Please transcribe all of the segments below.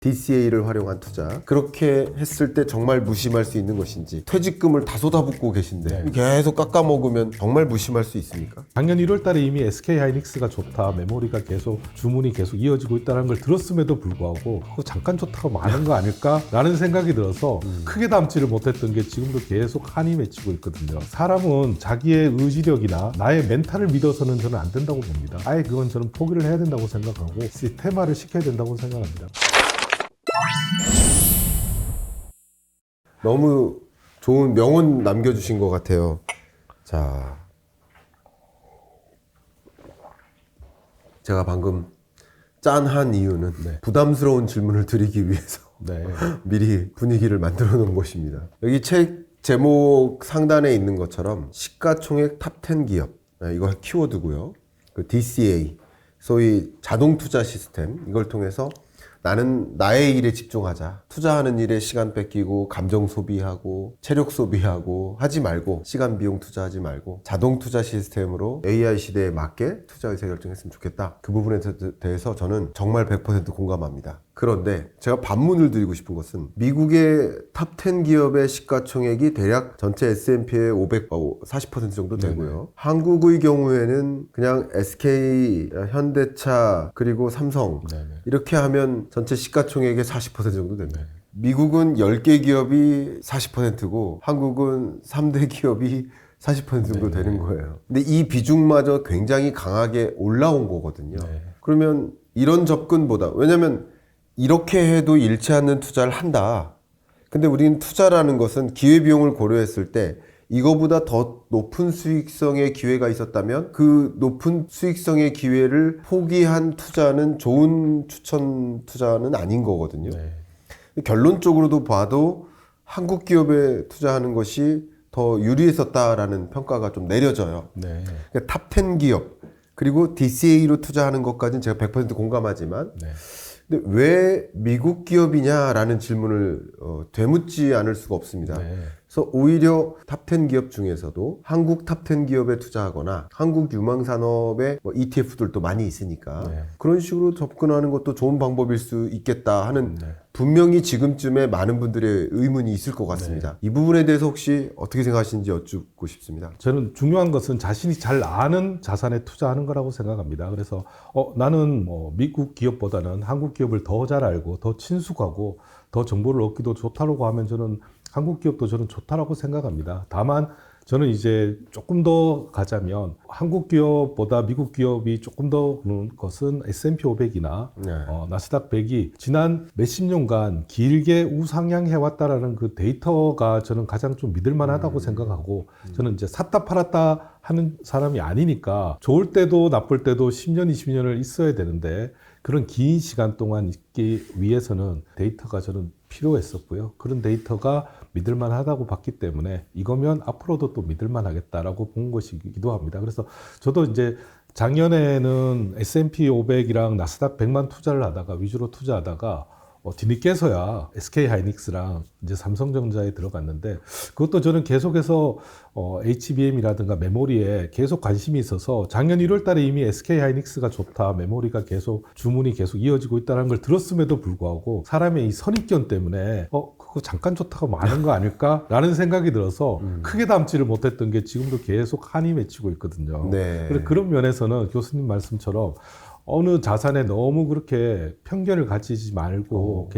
DCA를 활용한 투자, 그렇게 했을 때 정말 무심할 수 있는 것인지, 퇴직금을 다 쏟아붓고 계신데 계속 깎아먹으면 정말 무심할 수 있습니까? 작년 1월 달에 이미 SK하이닉스가 좋다, 메모리가 계속 주문이 계속 이어지고 있다는 걸 들었음에도 불구하고 그거 잠깐 좋다고 많은 거 아닐까라는 생각이 들어서 크게 담지를 못했던 게 지금도 계속 한이 맺히고 있거든요. 사람은 자기의 의지력이나 나의 멘탈을 믿어서는 저는 안 된다고 봅니다. 아예 그건 저는 포기를 해야 된다고 생각하고 시스템화를 시켜야 된다고 생각합니다. 너무 좋은 명언 남겨주신 것 같아요. 자, 제가 방금 짠한 이유는 부담스러운 질문을 드리기 위해서 미리 분위기를 만들어 놓은 것입니다. 여기 책 제목 상단에 있는 것처럼 시가총액 탑10 기업, 이거 키워드고요. 그 DCA, 소위 자동 투자 시스템, 이걸 통해서 나는 나의 일에 집중하자. 투자하는 일에 시간 뺏기고 감정 소비하고 체력 소비하고 하지 말고, 시간 비용 투자하지 말고 자동 투자 시스템으로 AI 시대에 맞게 투자 의사 결정했으면 좋겠다. 그 부분에 대해서 저는 정말 100% 공감합니다. 그런데 제가 반문을 드리고 싶은 것은 미국의 탑10 기업의 시가총액이 대략 전체 S&P의 40% 정도 되고요. 한국의 경우에는 그냥 SK, 현대차, 그리고 삼성 이렇게 하면 전체 시가총액의 40% 정도 됩니다. 미국은 10개 기업이 40%고 한국은 3대 기업이 40% 정도 되는 거예요. 근데 이 비중마저 굉장히 강하게 올라온 거거든요. 그러면 이런 접근보다, 왜냐면 이렇게 해도 잃지 않는 투자를 한다. 근데 우리는 투자라는 것은 기회비용을 고려했을 때 이거보다 더 높은 수익성의 기회가 있었다면 그 높은 수익성의 기회를 포기한 투자는 좋은 추천 투자는 아닌 거거든요. 결론적으로도 봐도 한국 기업에 투자하는 것이 더 유리했었다라는 평가가 좀 내려져요. 그러니까 탑10 기업 그리고 DCA로 투자하는 것까지는 제가 100% 공감하지만 근데 왜 미국 기업이냐라는 질문을 되묻지 않을 수가 없습니다. 그래서 오히려 탑10 기업 중에서도 한국 탑10 기업에 투자하거나 한국 유망산업의 ETF들도 많이 있으니까 그런 식으로 접근하는 것도 좋은 방법일 수 있겠다 하는 분명히 지금쯤에 많은 분들의 의문이 있을 것 같습니다. 이 부분에 대해서 혹시 어떻게 생각하시는지 여쭙고 싶습니다. 저는 중요한 것은 자신이 잘 아는 자산에 투자하는 거라고 생각합니다. 그래서 나는 미국 기업보다는 한국 기업을 더 잘 알고 더 친숙하고 더 정보를 얻기도 좋다고 하면 저는 한국 기업도 저는 좋다라고 생각합니다. 다만 저는 이제 조금 더 가자면 한국 기업보다 미국 기업이 조금 더 그런 것은 S&P 500이나 나스닥 100이 지난 몇십 년간 길게 우상향해 왔다라는 그 데이터가 저는 가장 좀 믿을 만하다고 생각하고 저는 이제 샀다 팔았다 하는 사람이 아니니까 좋을 때도 나쁠 때도 10년, 20년을 있어야 되는데 그런 긴 시간 동안 있기 위해서는 데이터가 저는 필요했었고요. 그런 데이터가 믿을만 하다고 봤기 때문에 이거면 앞으로도 또 믿을만 하겠다라고 본 것이기도 합니다. 그래서 저도 이제 작년에는 S&P 500이랑 나스닥 100만 투자를 하다가 위주로 투자하다가 뒤늦게서야 SK하이닉스랑 이제 삼성전자에 들어갔는데 그것도 저는 계속해서 HBM이라든가 메모리에 계속 관심이 있어서 작년 1월 달에 이미 SK하이닉스가 좋다, 메모리가 계속 주문이 계속 이어지고 있다는 걸 들었음에도 불구하고 사람의 이 선입견 때문에 그거 잠깐 좋다고 많은 거 아닐까라는 생각이 들어서 크게 담지를 못했던 게 지금도 계속 한이 맺히고 있거든요. 그런 면에서는 교수님 말씀처럼 어느 자산에 너무 그렇게 편견을 가지지 말고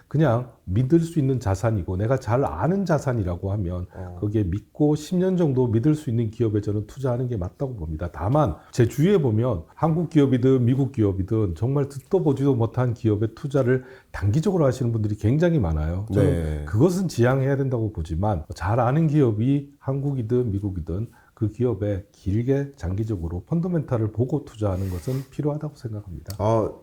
그냥 믿을 수 있는 자산이고 내가 잘 아는 자산이라고 하면 거기에 믿고 10년 정도 믿을 수 있는 기업에 저는 투자하는 게 맞다고 봅니다. 다만 제 주위에 보면 한국 기업이든 미국 기업이든 정말 듣도 보지도 못한 기업에 투자를 단기적으로 하시는 분들이 굉장히 많아요. 저는 그것은 지양해야 된다고 보지만 잘 아는 기업이 한국이든 미국이든 그 기업에 길게 장기적으로 펀더멘탈을 보고 투자하는 것은 필요하다고 생각합니다.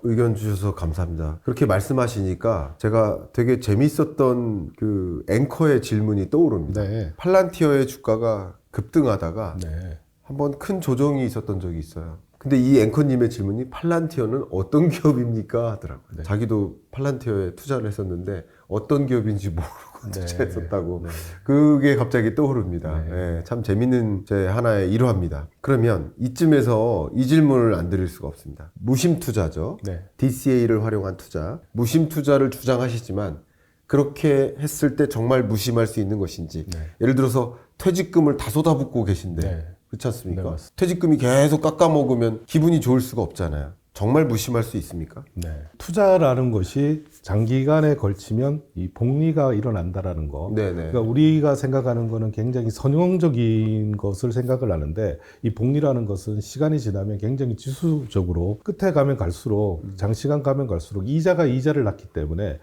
의견 주셔서 감사합니다. 그렇게 말씀하시니까 제가 되게 재밌었던 그 앵커의 질문이 떠오릅니다. 팔란티어의 주가가 급등하다가 한번 큰 조정이 있었던 적이 있어요. 근데 이 앵커님의 질문이 팔란티어는 어떤 기업입니까? 하더라고요. 네. 자기도 팔란티어에 투자를 했었는데 어떤 기업인지 모르고 네. 투자했었다고. 네. 그게 갑자기 떠오릅니다. 네. 예, 참 재밌는 제 하나의 일화입니다. 그러면 이쯤에서 이 질문을 안 드릴 수가 없습니다. 무심 투자죠. 네. DCA를 활용한 투자. 무심 투자를 주장하시지만 그렇게 했을 때 정말 무심할 수 있는 것인지. 네. 예를 들어서 퇴직금을 다 쏟아붓고 계신데 네. 그렇지 않습니까? 네, 맞습니다. 퇴직금이 계속 깎아먹으면 기분이 좋을 수가 없잖아요. 정말 무심할 수 있습니까? 네. 투자라는 것이 장기간에 걸치면 이 복리가 일어난다라는 거. 네네. 그러니까 우리가 생각하는 거는 굉장히 선형적인 것을 생각을 하는데 이 복리라는 것은 시간이 지나면 굉장히 지수적으로 끝에 가면 갈수록 장시간 가면 갈수록 이자가 이자를 낳기 때문에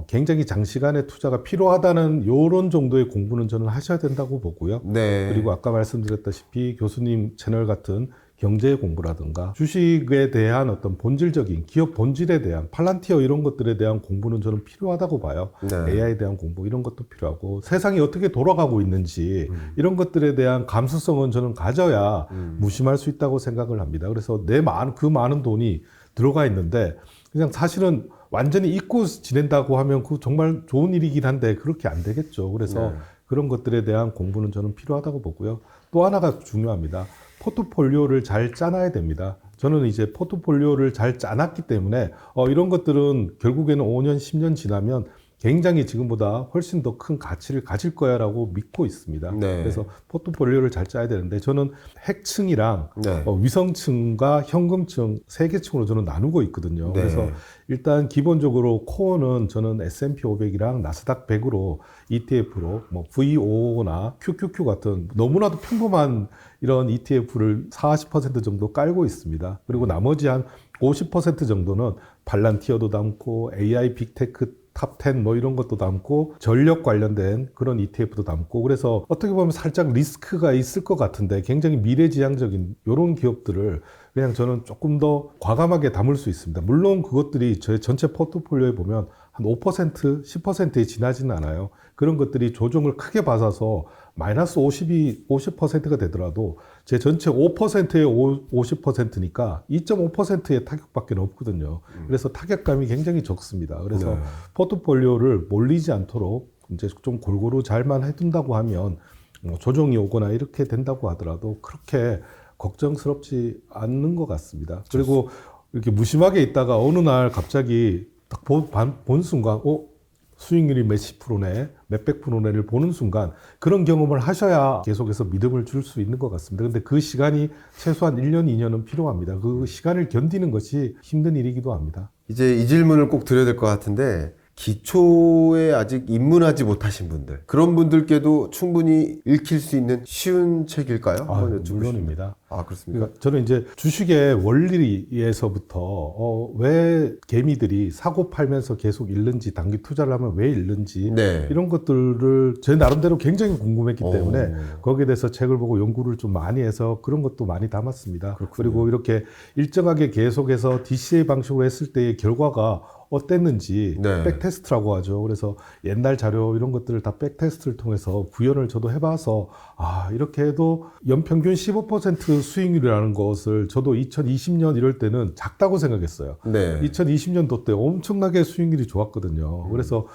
굉장히 장시간의 투자가 필요하다는 요런 정도의 공부는 저는 하셔야 된다고 보고요. 네. 그리고 아까 말씀드렸다시피 교수님 채널 같은 경제 공부라든가 주식에 대한 어떤 본질적인 기업 본질에 대한 팔란티어 이런 것들에 대한 공부는 저는 필요하다고 봐요. 네. AI에 대한 공부 이런 것도 필요하고 세상이 어떻게 돌아가고 있는지 이런 것들에 대한 감수성은 저는 가져야 무심할 수 있다고 생각을 합니다. 그래서 그 많은 돈이 들어가 있는데 그냥 사실은 완전히 잊고 지낸다고 하면 그 정말 좋은 일이긴 한데 그렇게 안 되겠죠. 그래서 네. 그런 것들에 대한 공부는 저는 필요하다고 보고요. 또 하나가 중요합니다. 포트폴리오를 잘 짜놔야 됩니다. 저는 이제 포트폴리오를 잘 짜놨기 때문에 이런 것들은 결국에는 5년, 10년 지나면 굉장히 지금보다 훨씬 더 큰 가치를 가질 거야라고 믿고 있습니다. 네. 그래서 포트폴리오를 잘 짜야 되는데 저는 핵층이랑 네. 위성층과 현금층 세 개 층으로 저는 나누고 있거든요. 네. 그래서 일단 기본적으로 코어는 저는 S&P 500이랑 나스닥 100으로 ETF로 뭐 VO나 QQQ 같은 너무나도 평범한 이런 ETF를 40% 정도 깔고 있습니다. 그리고 나머지 한 50% 정도는 팔란티어도 담고 AI 빅테크 탑10 뭐 이런 것도 담고 전력 관련된 그런 ETF도 담고 그래서 어떻게 보면 살짝 리스크가 있을 것 같은데 굉장히 미래지향적인 이런 기업들을 그냥 저는 조금 더 과감하게 담을 수 있습니다. 물론 그것들이 저의 전체 포트폴리오에 보면 한 5%, 10%에 지나지는 않아요. 그런 것들이 조정을 크게 받아서 마이너스 50%가 되더라도 제 전체 5%의 50%니까 2.5%의 타격밖에 없거든요. 그래서 타격감이 굉장히 적습니다. 그래서 네. 포트폴리오를 몰리지 않도록 이제 좀 골고루 잘만 해둔다고 하면 조정이 오거나 이렇게 된다고 하더라도 그렇게 걱정스럽지 않는 것 같습니다. 그리고 이렇게 무심하게 있다가 어느 날 갑자기 딱 본 순간, 수익률이 몇십 프로네, 몇백 프로네를 보는 순간 그런 경험을 하셔야 계속해서 믿음을 줄 수 있는 것 같습니다. 근데 그 시간이 최소한 1년, 2년은 필요합니다. 그 시간을 견디는 것이 힘든 일이기도 합니다. 이제 이 질문을 꼭 드려야 될 것 같은데 기초에 아직 입문하지 못하신 분들 그런 분들께도 충분히 읽힐 수 있는 쉬운 책일까요? 한번 여쭙고 물론입니다. 아 그렇습니까? 그러니까 저는 이제 주식의 원리에서부터 왜 개미들이 사고 팔면서 계속 잃는지 단기 투자를 하면 왜 잃는지 네. 이런 것들을 제 나름대로 굉장히 궁금했기 때문에 거기에 대해서 책을 보고 연구를 좀 많이 해서 그런 것도 많이 담았습니다. 그리고 이렇게 일정하게 계속해서 DCA 방식으로 했을 때의 결과가 어땠는지 네. 백테스트라고 하죠. 그래서 옛날 자료 이런 것들을 다 백테스트를 통해서 구현을 저도 해봐서 이렇게 해도 연평균 15% 수익률이라는 것을 저도 2020년 이럴 때는 작다고 생각했어요. 네. 2020년도 때 엄청나게 수익률이 좋았거든요. 그래서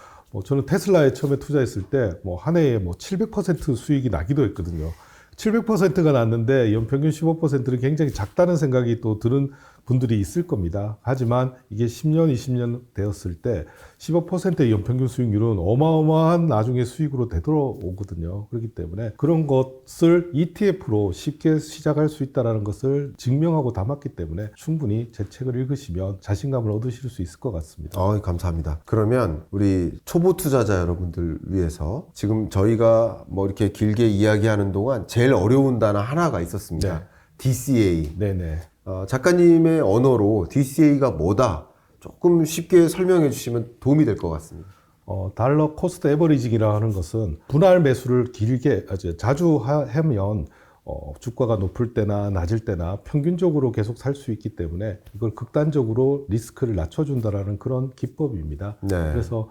저는 테슬라에 처음에 투자했을 때 한 해에 700% 수익이 나기도 했거든요. 700%가 났는데 연평균 15%는 굉장히 작다는 생각이 또 드는 분들이 있을 겁니다. 하지만 이게 10년, 20년 되었을 때 15%의 연평균 수익률은 어마어마한 나중에 수익으로 되돌아오거든요. 그렇기 때문에 그런 것을 ETF로 쉽게 시작할 수 있다는 것을 증명하고 담았기 때문에 충분히 제 책을 읽으시면 자신감을 얻으실 수 있을 것 같습니다. 감사합니다. 그러면 우리 초보 투자자 여러분들 위해서 지금 저희가 이렇게 길게 이야기하는 동안 제일 어려운 단어 하나가 있었습니다. 네. DCA. 네네. 작가님의 언어로 DCA가 뭐다 조금 쉽게 설명해 주시면 도움이 될 것 같습니다. 달러 코스트 에버리징이라고 하는 것은 분할 매수를 길게 자주 하면 주가가 높을 때나 낮을 때나 평균적으로 계속 살 수 있기 때문에 이걸 극단적으로 리스크를 낮춰준다라는 그런 기법입니다. 네. 그래서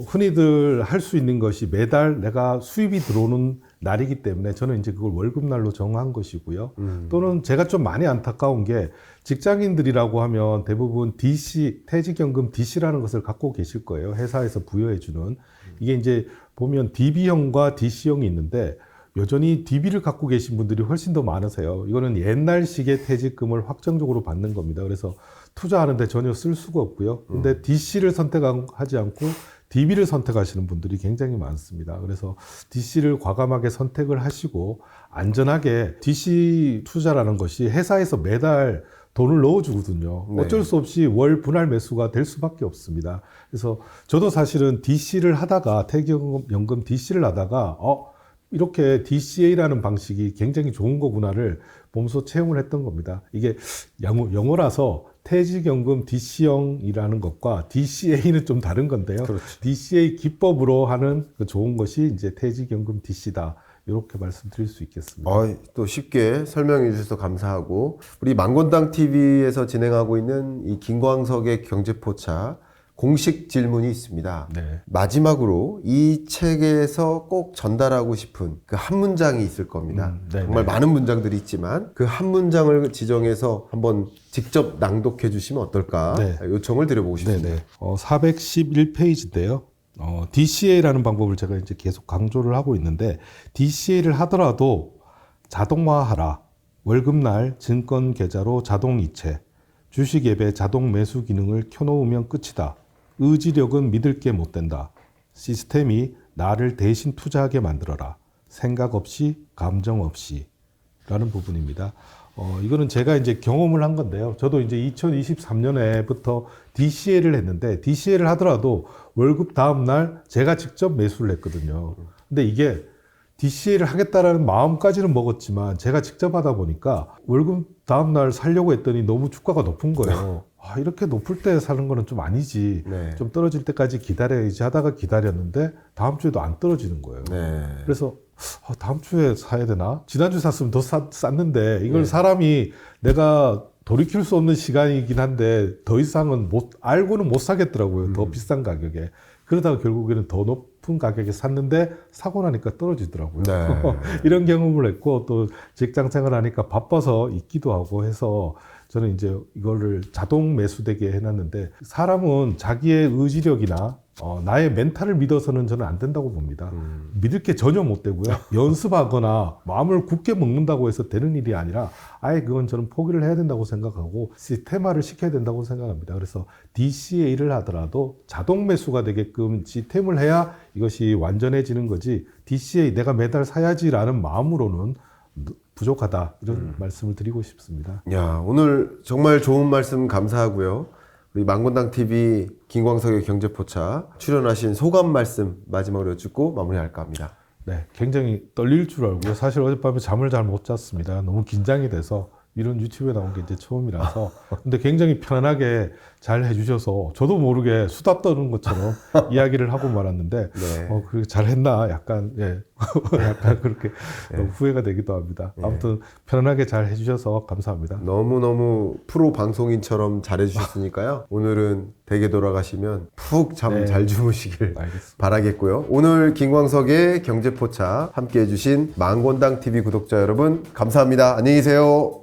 흔히들 할 수 있는 것이 매달 내가 수입이 들어오는 날이기 때문에 저는 이제 그걸 월급날로 정한 것이고요. 또는 제가 좀 많이 안타까운 게 직장인들이라고 하면 대부분 DC, 퇴직연금 DC라는 것을 갖고 계실 거예요. 회사에서 부여해주는. 이게 이제 보면 DB형과 DC형이 있는데 여전히 DB를 갖고 계신 분들이 훨씬 더 많으세요. 이거는 옛날식의 퇴직금을 확정적으로 받는 겁니다. 그래서 투자하는데 전혀 쓸 수가 없고요. 근데 DC를 선택하지 않고 DB를 선택하시는 분들이 굉장히 많습니다. 그래서 DC를 과감하게 선택을 하시고 안전하게 DC 투자라는 것이 회사에서 매달 돈을 넣어주거든요. 네. 어쩔 수 없이 월 분할 매수가 될 수밖에 없습니다. 그래서 저도 사실은 DC를 하다가 퇴직연금 DC를 하다가 이렇게 DCA라는 방식이 굉장히 좋은 거구나를 몸소 체험을 했던 겁니다. 이게 영어라서 퇴직연금 DC형이라는 것과 DCA는 좀 다른 건데요. 그렇죠. DCA 기법으로 하는 그 좋은 것이 이제 퇴직연금 DC다. 이렇게 말씀드릴 수 있겠습니다. 또 쉽게 설명해 주셔서 감사하고, 우리 망건당 TV에서 진행하고 있는 이 김광석의 경제포차 공식 질문이 있습니다. 네. 마지막으로 이 책에서 꼭 전달하고 싶은 그 한 문장이 있을 겁니다. 네네. 정말 많은 문장들이 있지만 그 한 문장을 지정해서 한번 직접 낭독해 주시면 어떨까 네. 요청을 드려보고 싶습니다. 네네. 411페이지인데요. DCA라는 방법을 제가 이제 계속 강조를 하고 있는데, DCA를 하더라도 자동화하라. 월급날 증권 계좌로 자동 이체, 주식 앱의 자동 매수 기능을 켜놓으면 끝이다. 의지력은 믿을 게 못 된다. 시스템이 나를 대신 투자하게 만들어라. 생각 없이, 감정 없이. 라는 부분입니다. 이거는 제가 이제 경험을 한 건데요. 저도 이제 2023년에부터 DCA를 했는데, DCA를 하더라도 월급 다음날 제가 직접 매수를 했거든요. 근데 이게 DCA를 하겠다라는 마음까지는 먹었지만 제가 직접 하다 보니까 월급 다음날 살려고 했더니 너무 주가가 높은 거예요. 이렇게 높을 때 사는 거는 좀 아니지. 네. 좀 떨어질 때까지 기다려야지 하다가 기다렸는데 다음 주에도 안 떨어지는 거예요. 네. 그래서 다음 주에 사야 되나? 지난주 샀으면 더 쌌는데 이걸 네. 사람이 내가 돌이킬 수 없는 시간이긴 한데 더 이상은 알고는 못 사겠더라고요. 더 비싼 가격에. 그러다가 결국에는 더 높은 가격에 샀는데 사고 나니까 떨어지더라고요. 네. 이런 경험을 했고, 또 직장 생활하니까 바빠서 있기도 하고 해서 저는 이제 이거를 자동 매수되게 해놨는데, 사람은 자기의 의지력이나 나의 멘탈을 믿어서는 저는 안 된다고 봅니다. 믿을 게 전혀 못 되고요. 연습하거나 마음을 굳게 먹는다고 해서 되는 일이 아니라 아예 그건 저는 포기를 해야 된다고 생각하고 시스템화를 시켜야 된다고 생각합니다. 그래서 DCA를 하더라도 자동 매수가 되게끔 시스템을 해야 이것이 완전해지는 거지, DCA 내가 매달 사야지라는 마음으로는 부족하다, 이런 말씀을 드리고 싶습니다. 야, 오늘 정말 좋은 말씀 감사하고요. 우리 망건당 TV 김광석의 경제포차 출연하신 소감 말씀 마지막으로 여쭙고 마무리할까 합니다. 네, 굉장히 떨릴 줄 알고요. 사실 어젯밤에 잠을 잘 못 잤습니다. 너무 긴장이 돼서. 이런 유튜브에 나온 게 이제 처음이라서. 근데 굉장히 편안하게 잘 해주셔서 저도 모르게 수다 떠는 것처럼 이야기를 하고 말았는데, 네. 그렇게 잘 했나? 약간, 약간 그렇게 후회가 되기도 합니다. 아무튼 편안하게 잘 해주셔서 감사합니다. 너무너무 프로 방송인처럼 잘해주셨으니까요. 오늘은 댁에 돌아가시면 푹 잠 잘 주무시길 알겠습니다. 바라겠고요. 오늘 김광석의 경제포차 함께 해주신 망건당 TV 구독자 여러분 감사합니다. 안녕히 계세요.